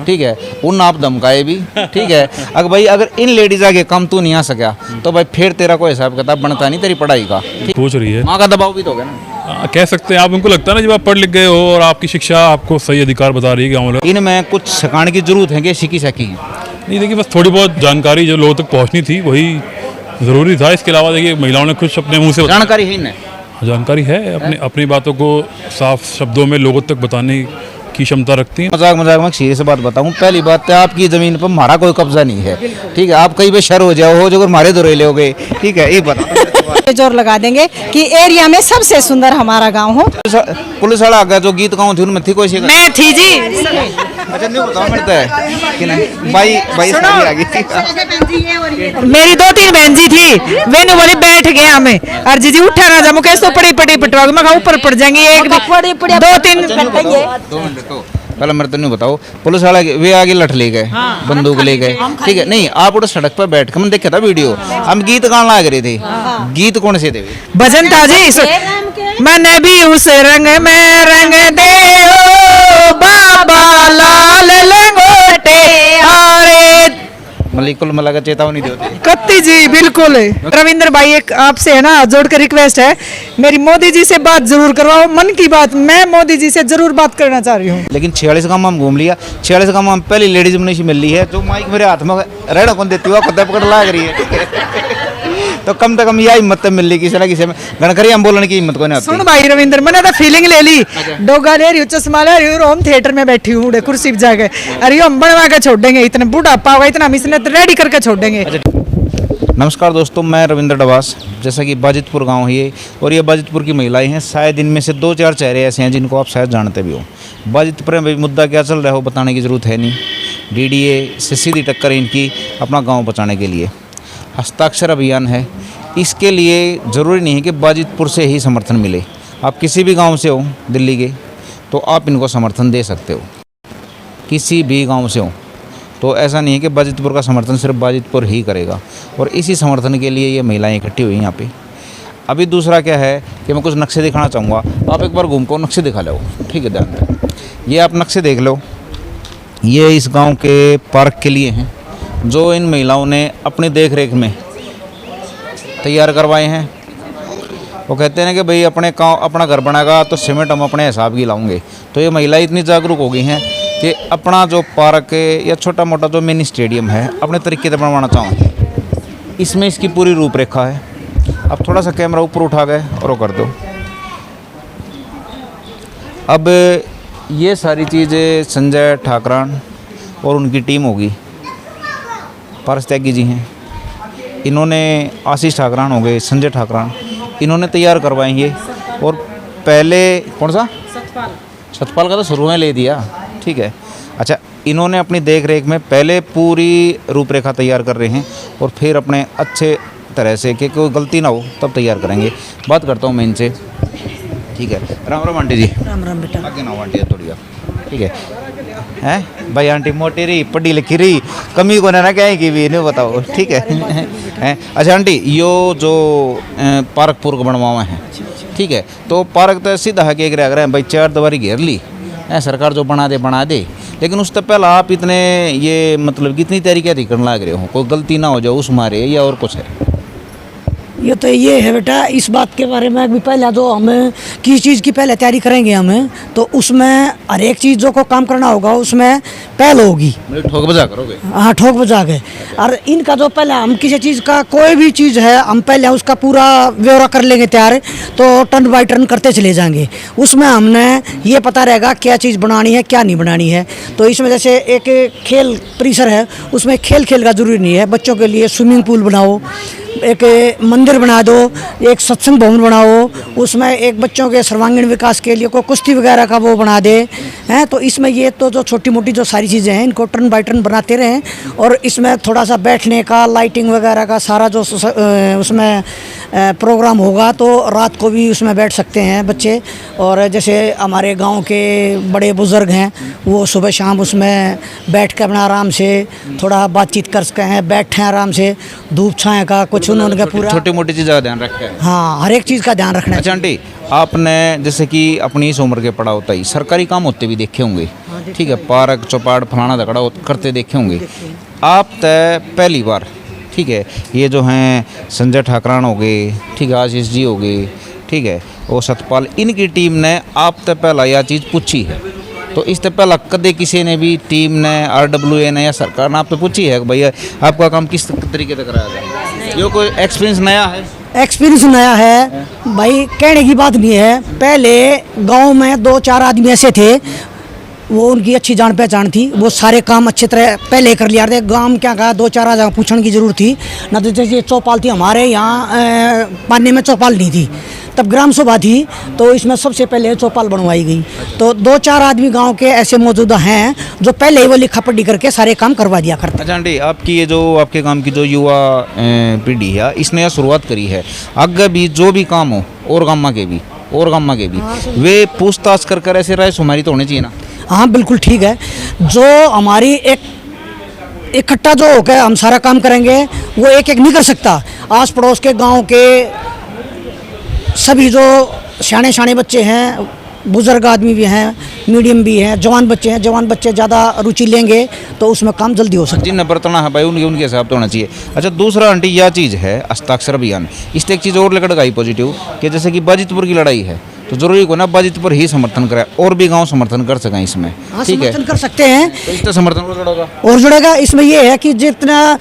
ठीक है, उन आप धमकाए भी, ठीक है। अगर भाई अगर इन लेडीज आगे कम तू नहीं आ सका तो भाई फिर तेरा कोई हिसाब किताब बनता नहीं तेरी पढ़ाई का। पूछ रही है, माँ का दबाव भी तो होगा ना। कह सकते हैं आप, उनको लगता है ना जब आप पढ़ लिख गए हो और आपकी शिक्षा आपको सही अधिकार बता रही है गाँव वालों। इनमें कुछ सिखाने की जरूरत है कि सीखी सकी है। नहीं, देखिए बस थोड़ी बहुत जानकारी जो लोगों तक पहुँचनी थी वही ज़रूरी था। इसके अलावा देखिए महिलाओं ने कुछ अपने मुँह से जानकारी है इन्हें, जानकारी है, अपनी बातों को साफ शब्दों में लोगों तक बताने की क्षमता रखती हैं। मजाक मजाक में सीरियस बात बताऊं, पहली बात तो आपकी जमीन पर हमारा कोई कब्जा नहीं है, ठीक है। आप कहीं पे शर हो जाओ हो जो हमारे दौरे ले, ठीक है, ये बता जोर लगा देंगे कि एरिया में सबसे सुंदर हमारा गांव हो। पुलिस वाला आ गया जो गीत गाँव थी उनमें थी कोई सी? मैं थी जी। अच्छा नहीं बताओ मिलता है कि नहीं भाई सारी आ गई थी। मेरी 2-3 बहन जी थी, वे ने बोली बैठ गए हमें और जीजी उठा ना जा मुकेश तो पड़ी पटवा मैं ऊपर पड़ जाएंगे। एक 2-3 2 मिनट तो पहले मेरे तो नहीं बताओ, पुलिस वाला वे आगे लठ ले गए, बंदूक ले गए, ठीक है। नहीं आप उधर सड़क पर बैठ के मैंने देखा था वीडियो, हम गीत गाने लग रहे थे। गीत कौन से थे? भजन था जी। मैंने भी उस रंग में रंग दे ओ बाबा लाल लंगोटे हारे। कुल मिला कर चेतावनी देते कत्ती जी बिल्कुल। रविंद्र भाई एक आपसे है ना जोड़ कर रिक्वेस्ट है, मेरी मोदी जी से बात जरूर करवाओ, मन की बात मैं मोदी जी से जरूर बात करना चाह रही हूँ। लेकिन 46 गाँव हम घूम लिया, 46 गाँव हम पहली लेडीज मनीषी मिल रही है जो माइक मेरे हाथ में रेड़ा कौन देती हुआ खुद पकड़ लाग रही है। तो कम से कम यह हिम्मत मिल रही किसी ना किसी में, गणकरी हम बोलने की हिम्मत को नहीं आती। सुन भाई रविंद्र, मैंने तो फीलिंग ले ली, डोगा ले रही हूँ, चश्मा ले रही हूँ, होम थिएटर में बैठी हूँ कुर्सी पे जाके। अरे हम बनवा के छोड़ेंगे, इतना बुढ़ापा होगा इतना हम इसने रेडी करके छोड़ेंगे। नमस्कार दोस्तों, मैं रविंद्र डवास। जैसा कि बाजितपुर गांव है ये, और ये बाजितपुर की महिलाएं हैं। शायद इनमें से 2-4 चेहरे ऐसे हैं जिनको आप शायद जानते भी हो। बाजितपुर में मुद्दा क्या चल रहा हो बताने की ज़रूरत है नहीं। डीडीए से सीधी टक्कर इनकी अपना गांव बचाने के लिए हस्ताक्षर अभियान है। इसके लिए ज़रूरी नहीं है कि बाजितपुर से ही समर्थन मिले, आप किसी भी गाँव से हो दिल्ली के तो आप इनको समर्थन दे सकते हो, किसी भी गाँव से हो। तो ऐसा नहीं है कि बाजितपुर का समर्थन सिर्फ बाजितपुर ही करेगा, और इसी समर्थन के लिए ये महिलाएं इकट्ठी हुई यहाँ पे। अभी दूसरा क्या है कि मैं कुछ नक्शे दिखाना चाहूँगा, आप एक बार घूम को नक्शे दिखा लो, ठीक है। ध्यान में ये आप नक्शे देख लो, ये इस गांव के पार्क के लिए हैं जो इन महिलाओं ने अपनी देख रेख में तैयार करवाए हैं। वो कहते हैं ना कि भाई अपना घर बनाएगा तो सीमेंट हम अपने हिसाब की लाऊंगे। तो ये महिलाएं इतनी जागरूक हो गई हैं कि अपना जो पार्क या छोटा मोटा जो मिनी स्टेडियम है अपने तरीके से बनवाना चाहूँ। इसमें इसकी पूरी रूपरेखा है। अब थोड़ा सा कैमरा ऊपर उठा गए और वो कर दो। अब ये सारी चीज़ें संजय ठाकरान और उनकी टीम होगी, पारस त्यागी जी हैं, इन्होंने आशीष ठाकरान हो गए, संजय ठाकरान, इन्होंने तैयार करवाए ये। और पहले कौन सा सतपाल का तो शुरू में ले दिया, ठीक है। अच्छा, इन्होंने अपनी देख रेख में पहले पूरी रूपरेखा तैयार कर रहे हैं और फिर अपने अच्छे तरह से कि कोई गलती ना हो तब तैयार करेंगे। बात करता हूँ मैं इनसे, ठीक है। राम राम आंटी जी। राम राम बेटा। आगे ना आंटी थोड़ी आप, ठीक है भाई। आंटी मोटी रही, पढ़ी लिखी रही, कमी को ना क्या की भी नहीं बताओ, ठीक है। अच्छा आंटी, यो जो पार्क पूर्क बनवावा है, ठीक है। तो पार्क तो सीधा है कि एक रह रहे भाई 4 दीवारी घेर ली है सरकार, जो बना दे, लेकिन उससे पहले आप इतने ये मतलब कितनी तैयारी क्या करने लग रहे हो, कोई गलती ना हो जाए उस मारे या और कुछ है? ये तो ये है बेटा, इस बात के बारे में भी पहले जो हमें किसी चीज़ की पहले तैयारी करेंगे हमें, तो उसमें हर एक चीज़ जो को काम करना होगा उसमें पहल होगी। ठोक बजा करोगे? हाँ, ठोक बजा के। और इनका जो पहले हम किसी चीज़ का कोई भी चीज़ है हम पहले उसका पूरा ब्यौरा कर लेंगे तैयार, तो टर्न बाई टर्न करते चले जाएंगे। उसमें हमने ये पता रहेगा क्या चीज़ बनानी है क्या नहीं बनानी है। तो इसमें जैसे एक खेल परिसर है, उसमें खेल का ज़रूरी नहीं है। बच्चों के लिए स्विमिंग पूल बनाओ, एक मंदिर बना दो, एक सत्संग भवन बनाओ, उसमें एक बच्चों के सर्वांगीण विकास के लिए कोई कुश्ती वगैरह का वो बना दे हैं। तो इसमें ये तो जो छोटी मोटी जो सारी चीज़ें हैं इनको टर्न बाई टर्न बनाते रहें। और इसमें थोड़ा सा बैठने का, लाइटिंग वगैरह का सारा जो उसमें प्रोग्राम होगा तो रात को भी उसमें बैठ सकते हैं बच्चे। और जैसे हमारे गांव के बड़े बुज़ुर्ग हैं वो सुबह शाम उसमें बैठ के अपना आराम से थोड़ा बातचीत कर सकते हैं, बैठें आराम से, धूप छाया का कुछ कुछ उन्होंने पूरा छोटी मोटी चीज़ का ध्यान रखा है। हाँ हर एक चीज़ का ध्यान रखना अच्छा आंटी, आपने जैसे कि अपनी इस उम्र के पड़ा होता ही सरकारी काम होते भी देखे होंगे, ठीक है, पार्क चौपाट फलाना झगड़ा करते देखे होंगे। आप तय पहली बार, ठीक है, ये जो हैं संजय ठाकरान हो गए, ठीक है, आशीष जी हो गए, ठीक है, और सतपाल, इनकी टीम ने आप तय पहला यह चीज़ पूछी है, तो इससे पहला कदे किसी ने भी टीम ने RWA ने या सरकार ने आपसे पूछी है कि भैया आपका काम किस तरीके से कराया जाए? ये कोई एक्सपीरियंस नया है? एक्सपीरियंस नया है भाई, कहने की बात नहीं है। पहले गांव में 2-4 आदमी ऐसे थे, वो उनकी अच्छी जान पहचान थी, वो सारे काम अच्छी तरह पहले कर लिया थे। गांव क्या कहा 2-4 जगह पूछने की जरूरत थी ना, तो जैसे चौपाल थी हमारे यहाँ पानी में चौपाल नहीं थी, तब ग्राम सभा थी, तो इसमें सबसे पहले चौपाल बनवाई गई। तो 2-4 आदमी गांव के ऐसे मौजूदा हैं जो पहले ही वो लिखा पढ़ी करके सारे काम करवा दिया करते। अच्छा आंटी, आपकी ये जो आपके काम की जो युवा पीढ़ी है, इसने यह शुरुआत करी है, आगे भी जो भी काम हो और गामा के भी वे पूछताछ कर ऐसे राय सुमारी तो होनी चाहिए ना? हाँ बिल्कुल ठीक है। जो हमारी एक इकट्ठा जो होकर हम सारा काम करेंगे, वो एक एक नहीं कर सकता। आस पड़ोस के गांव के सभी जो शाने बच्चे हैं, बुजुर्ग आदमी भी हैं, मीडियम भी हैं, जवान बच्चे हैं, जवान बच्चे ज़्यादा रुचि लेंगे तो उसमें काम जल्दी हो सकता है। जिन बरतना है भाई उनके हिसाब तो होना चाहिए। अच्छा, दूसरा आंटी यह चीज़ है हस्ताक्षर अभियान, इससे एक चीज़ और लेकर गई पॉजिटिव कि जैसे कि बाजितपुर की लड़ाई है, तो जरूरी को ना बाजितपुर ही समर्थन करे, और भी गांव समर्थन कर सकें इसमें, ठीक है, समर्थन कर सकते हैं, तो इससे समर्थन और जुड़ेगा। इसमें ये है कि जितना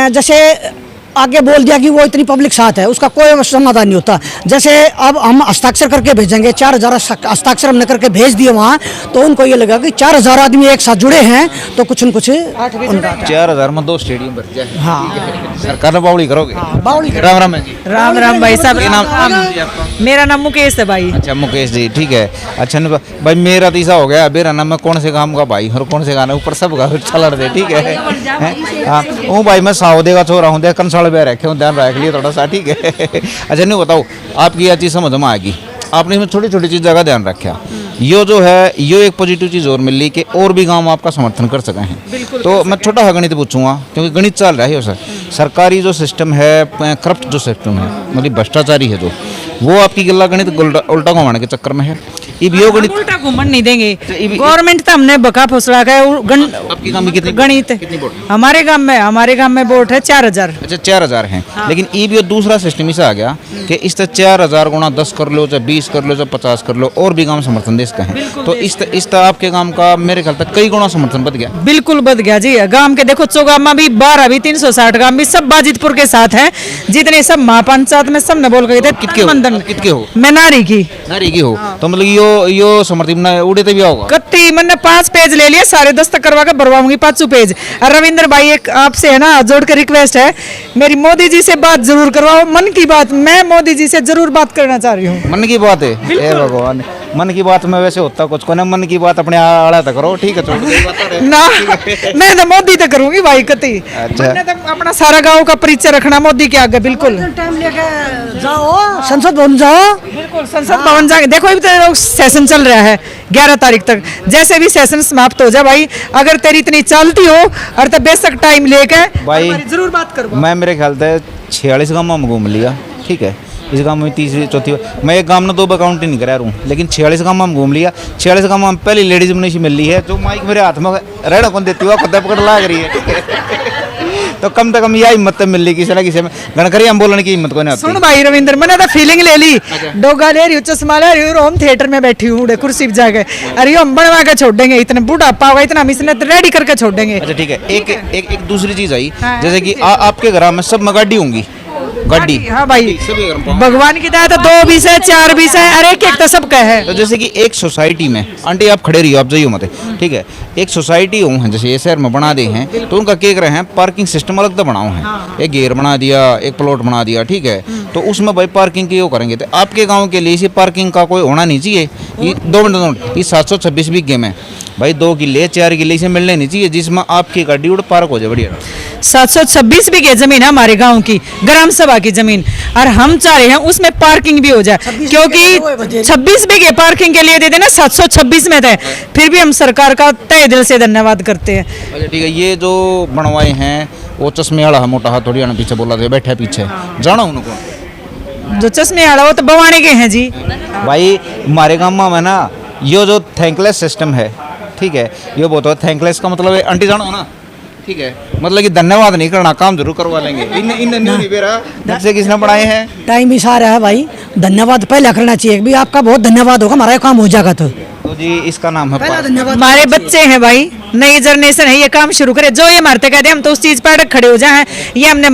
जैसे आगे बोल दिया कि वो इतनी पब्लिक साथ है, उसका कोई समाधान नहीं होता। जैसे अब हम हस्ताक्षर करके भेजेंगे, 4000 हस्ताक्षर हमने करके भेज दिए वहाँ, तो उनको ये लगा कि 4000 आदमी एक साथ जुड़े हैं, तो कुछ न कुछ 4000 में 2 स्टेडियम भर जाए। हाँ सरकार ने बावड़ी करोगे? बावड़ी राम राम है जी। राम राम भाई साहब। क्या नाम जी आपका? मेरा नाम मुकेश है भाई। अच्छा मुकेश जी, ठीक है। अच्छा भाई, मेरा तो ऐसा हो गया, मेरा नाम मैं कौन से काम का भाई और कौन से गाना ऊपर सब का चलड़ दे, ठीक है। हाँ वो भाई मैं साउदे का छोरा हूँ, कंसाल बह रखे हूँ, ध्यान रख लिया थोड़ा सा, ठीक है। अच्छा नहीं बताओ, आपकी यह चीज़ समझ में आएगी, आपने इसमें छोटी छोटी चीज़ का ध्यान रखा, यो जो है यो एक पॉजिटिव चीज़ और मिल रही कि और भी गांव आपका समर्थन कर सके हैं। तो मैं छोटा सा गणित पूछूंगा, क्योंकि गणित चल रहा है सर, सरकारी जो सिस्टम है, करप्ट जो सिस्टम है, मतलब भ्रष्टाचारी है जो, वो आपकी गला गणित उल्टा घुमाने के चक्कर में है। इब यो गणित उल्टा घूमन नहीं देंगे, गवर्नमेंट तो हमने बका फुसला का आपकी गांव में कितनी गणित वोट? हमारे गांव में वोट है 4000। अच्छा 4000 हैं, लेकिन इब यो दूसरा सिस्टम इसे आ गया कि इस 4000 गुणा 10 कर लो, चाहे 20 कर लो, चाहे 50 कर लो, और भी गांव समर्थन दे सकते हैं। तो इस आपके गांव का मेरे ख्याल तक कई गुणा समर्थन बढ़ गया। बिल्कुल बढ़ गया जी। गांव के देखो चौगामा भी 12 भी 360 गांव भी सब बाजितपुर के साथ हैं, जितने सब महापंचायत में सब ने बोल गए थे। कितके हो? मैं नारी की हो, तो मतलब यो समर्थन उड़े भी होगा कत्ती। मैंने 5 पेज ले लिए, सारे दस्तक करवा के भरवाऊंगी 5 पेज। और रविंद्र भाई एक आपसे है ना जोड़ के रिक्वेस्ट है, मेरी मोदी जी से बात जरूर करवाओ, मन की बात। मैं मोदी जी से जरूर बात करना चाह रही हूँ। मन की बात है, हे भगवान, मन की बात में वैसे होता कुछ को ना, मन की बात अपने आड़ा तक करो, ठीक है ना। मैं तो मोदी तक करूंगी भाई कती। अच्छा। मैंने तो अपना सारा गांव का परिचय रखना मोदी के आगे। बिल्कुल टाइम लेके जाओ, संसद भवन जाओ, बिल्कुल संसद भवन जाके देखो, अभी तो सेशन चल रहा है 11 तारीख तक। जैसे भी सेशन समाप्त हो जाए भाई, अगर तेरी इतनी चलती हो और तो बेशक टाइम लेके भाई जरूर बात करो। मैं मेरे ख्याल से 46 गाँव में घूम लिया, ठीक है, इस गांव में तीसरी चौथी, मैं एक गांव में 2 अकाउंट ही नहीं करा रहा हूँ, लेकिन 46 गांव में घूम लिया। 46 गांव में पहली लेडीज मनीषी मिल रही है, जो माइक मेरे हाथ में रहना कौन देती हुआ खुद पकड़ लाग रही है, ठीक है। तो कम से कम यह हिम्मत मिल रही किसी ना किसी में, गणकरी हम बोलने की हिम्मत को नहीं। सुन भाई रविंद्र, मैंने तो फीलिंग ले ली, डोगा ले रही हूँ, चश्मा ले रही हूँ, होम थिएटर में बैठी हूँ कुर्सी पे जाके। अरे हम बनवा के छोड़ देंगे, इतना बुढ़ापा होगा, इतना हम इसने रेडी करके छोड़ देंगे। अच्छा ठीक है, एक दूसरी चीज आई, जैसे कि आपके घर में सब में गाड़ी होंगी, गाड़ी। हाँ भाई, भगवान की दया तो 2 भी है, 4 भी है, अरे एक तो सबका है। तो जैसे कि एक सोसाइटी में, आंटी आप खड़े रहिए, आप जाइए मत, ठीक है, एक सोसाइटी हो जैसे ये शहर में बना दे हैं, तो उनका क्या कर रहे हैं, पार्किंग सिस्टम अलग तो बनाओ है। एक घेर बना दिया, एक प्लॉट बना दिया, ठीक है, तो उसमें भाई पार्किंग की वो करेंगे। तो आपके गाँव के लिए इसी पार्किंग का कोई होना नहीं चाहिए। ये 2 मिनट, इस 726 बीघे में भाई 2 किले 4 किले से मिलने नहीं चाहिए, जिसमें आपकी गाड़ी उड़ पार्क हो जाए बढ़िया। 726 बीघे जमीन है हमारे गांव की, ग्राम सभा की जमीन, और हम चाह रहे हैं उसमें पार्किंग भी हो जाए, क्योंकि 26 बीघे पार्किंग के लिए दे देना, 726 में थे, फिर भी हम सरकार का तय तहे दिल से धन्यवाद करते हैं। अच्छा ठीक है, ये जो बनवाए हैं वो चश्मे वाला है, मोटा हाथ थोड़ी आना पीछे बोला था, बैठा है पीछे, जाना उनको जो चश्मे वाला वो तो बवाने के हैं जी। भाई हमारे गाँव में ना ये जो थैंकलेस सिस्टम है, ठीक है, ये बहुत है थैंकलेस का मतलब है आंटी जानो ना, ठीक है, मतलब कि धन्यवाद नहीं करना, काम जरूर करवा लेंगे। इन नहीं बेरा जब से किसने पढ़ाए हैं टाइम भी सारा है भाई, धन्यवाद पहले करना चाहिए भी, आपका बहुत धन्यवाद होगा, हमारा काम हो जाएगा। तो जी इसका नाम है पहला पारस। धन्यवाद हमारे बच्चे हैं भाई, नई जनरेशन है, ये काम शुरू करे, जो ये मारते कहते हम तो उस चीज पर खड़े हो जाए। ये हमने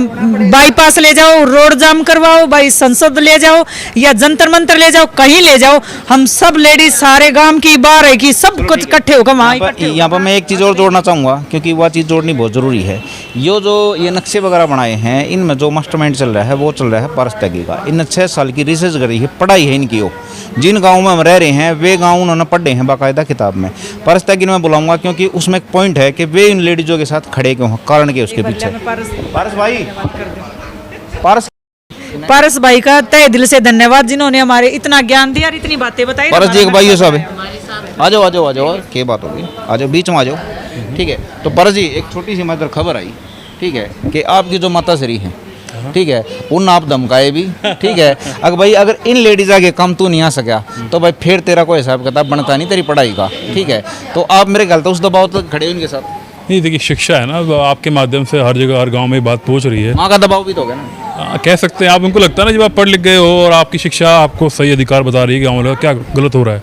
बाईपास ले जाओ, रोड जाम करवाओ भाई, संसद ले जाओ या जंतर मंतर ले जाओ, कहीं ले जाओ, हम सब लेडीज सारे गांव की बाहर की सब कुछ इकट्ठे होकर वहाँ यहाँ पर मैं एक चीज़ और जोड़ना चाहूँगा, क्योंकि वह चीज़ जोड़नी बहुत ज़रूरी है। ये नक्शे वगैरह बनाए हैं, इनमें जो मास्टरमाइंड चल रहा है वो चल रहा है पारस त्यागी का। इन 6 साल की रिसर्च करी है, पढ़ाई है इनकी। जिन गाँव में हम रह रहे हैं वे गाँव उन्होंने पढ़े हैं बाकायदा किताब में। पारस त्यागी मैं बुलाऊंगा क्योंकि उसमें एक पॉइंट है कि वे इन लेडीजों के साथ खड़े क्यों हैं, कारण के उसके पीछे। पारस भाई, पारस भाई का तहे दिल से धन्यवाद, जिन्होंने हमारे इतना ज्ञान दिया और इतनी बातें बताई। पारस जी एक भाई हो साहब, आ जाओ आ जाओ आ जाओ, क्या बात होगी, आ जाओ बीच में आ जाओ, ठीक है। तो पारस जी एक छोटी सी मतलब खबर आई, ठीक है, कि आपकी जो माता श्री हैं, ठीक है, उन आप धमकाए भी, ठीक है। अगर भाई अगर इन लेडीज आगे कम तू नहीं आ सका तो भाई फिर तेरा कोई हिसाब किताब बनता नहीं तेरी पढ़ाई का, ठीक है। तो आप मेरे ख्याल तो उस दबाव तक खड़े हो इनके साथ। नहीं देखिए, शिक्षा है ना, आपके माध्यम से हर जगह हर गांव में बात पहुंच रही है। माँ का दबाव भी तो होगा ना, कह सकते हैं आप। उनको लगता है ना जब आप पढ़ लिख गए हो और आपकी शिक्षा आपको सही अधिकार बता रही है कि गाँव में क्या गलत हो रहा है,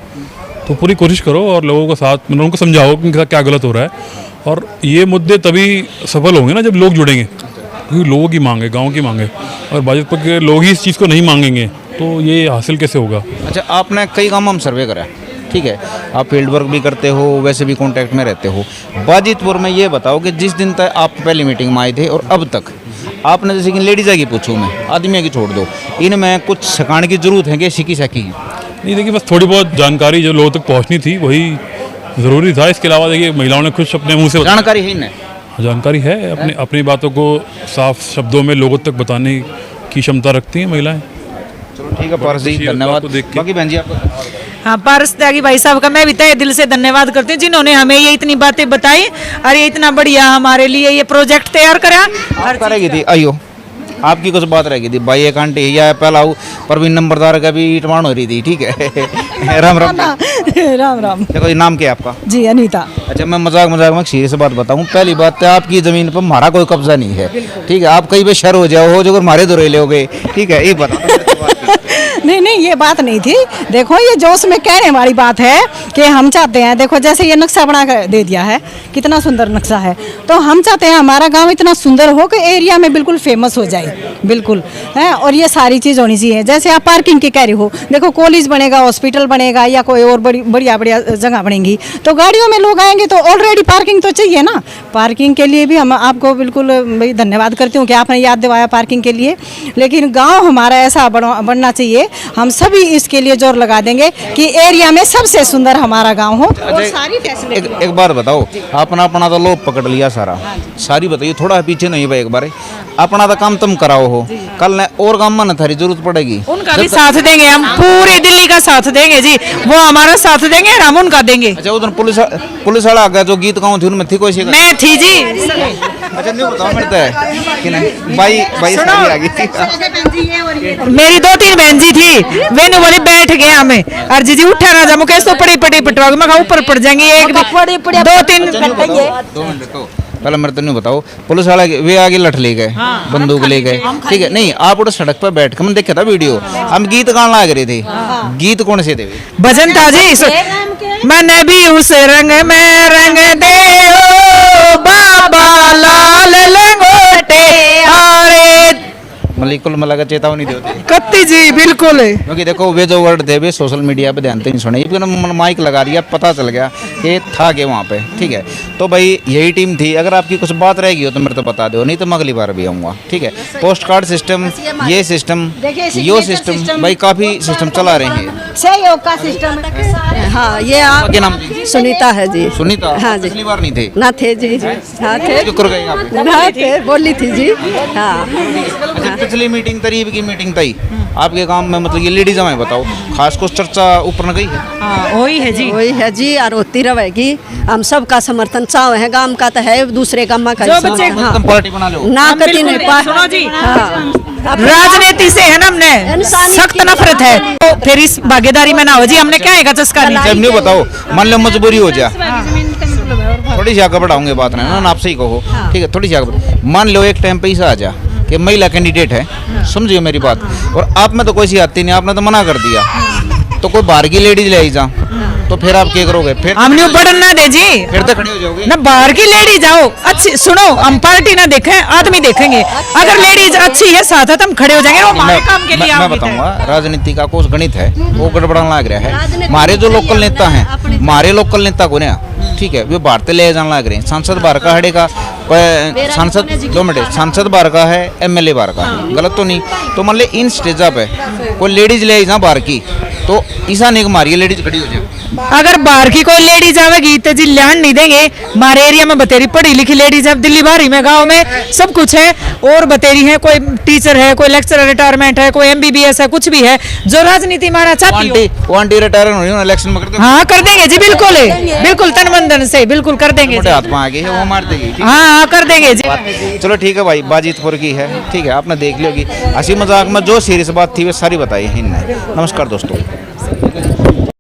तो पूरी कोशिश करो और लोगों के साथ मतलब उनको समझाओ कि इनके साथ क्या गलत हो रहा है। और ये मुद्दे तभी सफल होंगे ना जब लोग जुड़ेंगे, क्योंकि लोगों की मांग है, गाँव की मांग है, और भाजपा के लोग ही इस चीज़ को नहीं मांगेंगे तो ये हासिल कैसे होगा। अच्छा आपने कई गाँव में हम सर्वे करा, ठीक है, आप फील्ड वर्क भी करते हो, वैसे भी कांटेक्ट में रहते हो। बाजितपुर में ये बताओ कि जिस दिन तक आप पहली मीटिंग में आए थे और अब तक आपने, जैसे कि लेडीज़ की पूछूँ मैं, आदमियों की छोड़ दो, इनमें कुछ सिखाने की जरूरत है कि सीखी सकी? नहीं देखिए, बस थोड़ी बहुत जानकारी जो लोगों तक पहुंचनी थी वही ज़रूरी था। इसके अलावा देखिए महिलाओं ने कुछ अपने मुंह से जानकारी है इन्हें, जानकारी है, अपनी बातों को साफ शब्दों में लोगों तक बताने की क्षमता रखती हैं महिलाएं। चलो ठीक है पारस जी, धन्यवाद। बाकी बहन जी आपको। हाँ, पारस त्यागी भाई साहब का मैं भी तहे दिल से धन्यवाद करती हूँ, जिन्होंने हमें ये इतनी बातें बताई और ये इतना बढ़िया हमारे लिए ये प्रोजेक्ट तैयार करा। हर रहेगी थी आइयो, आपकी कुछ बात रह गई थी भाई, एक आंटी या पहला परवीन नंबरदार का भी इटवाण हो रही थी, ठीक है। राम राम राम राम देखो ये नाम क्या है आपका? जी अनीता। अच्छा मैं मजाक में सीरियस बात बताऊं, पहली बात तो आपकी ज़मीन पर हमारा कोई कब्जा नहीं है, ठीक है। आप कहीं पे शर हो जाओ हो जो हमारे दो रेले हो गए, ठीक है, ये बता। नहीं ये बात नहीं थी। देखो ये जोश में कहने वाली बात है कि हम चाहते हैं, देखो जैसे ये नक्शा बना कर दे दिया है, कितना सुंदर नक्शा है, तो हम चाहते हैं हमारा गांव इतना सुंदर हो कि एरिया में बिल्कुल फेमस हो जाए, बिल्कुल है। और ये सारी चीज़ होनी चाहिए। जैसे आप पार्किंग की कह रही हो, देखो कॉलेज बनेगा, हॉस्पिटल बनेगा या कोई और बढ़िया जगह बनेगी तो गाड़ियों में लोग आएंगे, तो ऑलरेडी पार्किंग तो चाहिए ना। पार्किंग के लिए भी हम आपको बिल्कुल भाई धन्यवाद करती हूँ कि आपने याद दिलाया पार्किंग के लिए। लेकिन गाँव हमारा ऐसा बनना चाहिए, हम सभी इसके लिए जोर लगा देंगे कि एरिया में सबसे सुंदर हमारा गांव हो और सारी फैसिलिटी। एक बार बताओ, अपना तो लोग पकड़ लिया सारा, सारी बताइए, थोड़ा पीछे नहीं भाई, एक बार अपना तो काम तुम कराओ हो, कल ने और काम में न थारी जरूरत पड़ेगी, उनका भी साथ देंगे हम, पूरी दिल्ली का साथ देंगे जी, वो हमारा साथ देंगे और हम उनका देंगे। अच्छा उधर पुलिस वाला आ गया जो गीत गाँव थी उनमें थी कोई सी? मैं थी जी। अच्छा नहीं बताओ मिलता है कि नहीं भाई सारी आ गई थी। मेरी 2-3 बहन जी थी, वेनु वाली बैठ गए हमें और जीजी उठा ना जा, मुकेश तो पड़ी पटवा मैं ऊपर पड़ जाएंगे, एक 2-3 2 मिनट तो पहले मेरे तो नहीं बताओ, पुलिस वाला वे आगे लठ ले गए, बंदूक ले गए, ठीक है। नहीं आप उधर सड़क पर बैठ के मैंने देखा था वीडियो, हम गीत गाना लग रहे थे, गीत कौन से थे? भजन था जी, मैंने भी उस रंग में रंग दे ओ बाबा लाल लंगोटे आरे, मतलब कुल मिला चेतावनी देते कत्ती जी बिल्कुल। क्योंकि देखो वे जो वर्ड थे वे सोशल मीडिया पे ध्यान तो नहीं सुने, माइक लगा दिया, पता चल गया कि था कि वहाँ पे, ठीक है। तो भाई यही टीम थी, अगर आपकी कुछ बात रहेगी हो तो मेरे तो बता दो, नहीं तो मैं अगली बार भी आऊँगा, ठीक है। पोस्ट कार्ड सिस्टम, ये सिस्टम, यो सिस्टम, भाई काफ़ी सिस्टम चला रहे हैं, सहयोग का सिस्टम। हाँ ये आप क्या नाम? सुनीता है जी। सुनीता, हाँ जी। पिछली बार नहीं थे ना थे जी, हाँ थे, क्यों कर गए आप? हाँ थे, बोली थी जी। हाँ अच्छा पिछली पिछली मीटिंग तरीब की मीटिंग तई आपके गांव में मतलब ये लेडीज हमें बताओ खास कुछ चर्चा ऊपर न गई है? वही है जी, वही है जी, और होती रहेगी। हम सबका समर्थन चाव है, गांव का तो है, दूसरे गांव का जो ही बच्चे- समर्थन। हाँ। तुम पार्टी बना लो ना कति नहीं पा सुनो जी, हाँ। राजनीति से है ना हमने इंसानी सख्त चीज़ नफरत है, तो फिर इस भागीदारी में ना हो जी। हमने क्या है चस्का नहीं। जब नहीं बताओ मान लो मजबूरी हो जा थोड़ी सी आगे बढ़ाऊंगे बात ना ना आपसे ही कहो ठीक है थोड़ी सी आगे मान लो एक टाइम पे ऐसा आ जा कि महिला कैंडिडेट है समझिए मेरी बात और आप में तो कोई सी आती नहीं आपने तो मना कर दिया तो कोई बाहर की लेडीज ले आई जा तो फिर आप क्या करोगे फिर हमने बढ़न ना दे जी, फिर तो खड़ी हो जाओगे ना बाहर की लेडीज आओ अच्छी। सुनो हम पार्टी ना देखें, आदमी देखेंगे। अगर लेडीज अच्छी है साथ है तो हम खड़े हो जाएंगे। वो हमारे काम के लिए मैं आगे थे। बताऊंगा राजनीति का कुछ गणित है वो गड़बड़ाने लग रहा है हमारे जो लोकल नेता हैं हमारे लोकल नेता को ना ठीक है वे भारतीय ले जाने लग रहे हैं सांसद बाहर का हड़े का सांसद 2 मिनट सांसद बाहर का है एमएलए बाहर का गलत तो नहीं तो मान ले इन स्टेज पे कोई लेडीज ले जा बाहर की तो ईसा नहीं मारिए लेडीज खड़ी हो जाए अगर बाहर की कोई लेडीज आवेगी तो जी ध्यान नहीं देंगे। हमारे एरिया में बतेरी पढ़ी लिखी लेडीज है, दिल्ली बाहरी में गांव में सब कुछ है और बतेरी है, कोई टीचर है, कोई लेक्चरर रिटायरमेंट है, कोई एमबीबीएस है, कुछ भी है जो राजनीति माना चाहती हो। वो आंटी रिटायर होनी है इलेक्शन में करते हाँ कर देंगे जी, बिल्कुल बिल्कुल तन मन धन से बिल्कुल कर देंगे मोटे जी। हाथ में आ गई है वो मार देगी ठीक है? हाँ हाँ कर देंगे जी। चलो ठीक है भाई बाजितपुर की है ठीक है आपने देख लियोगी हंसी मजाक में जो सीरियस बात थी वे सारी बताई है इनने। नमस्कार दोस्तों।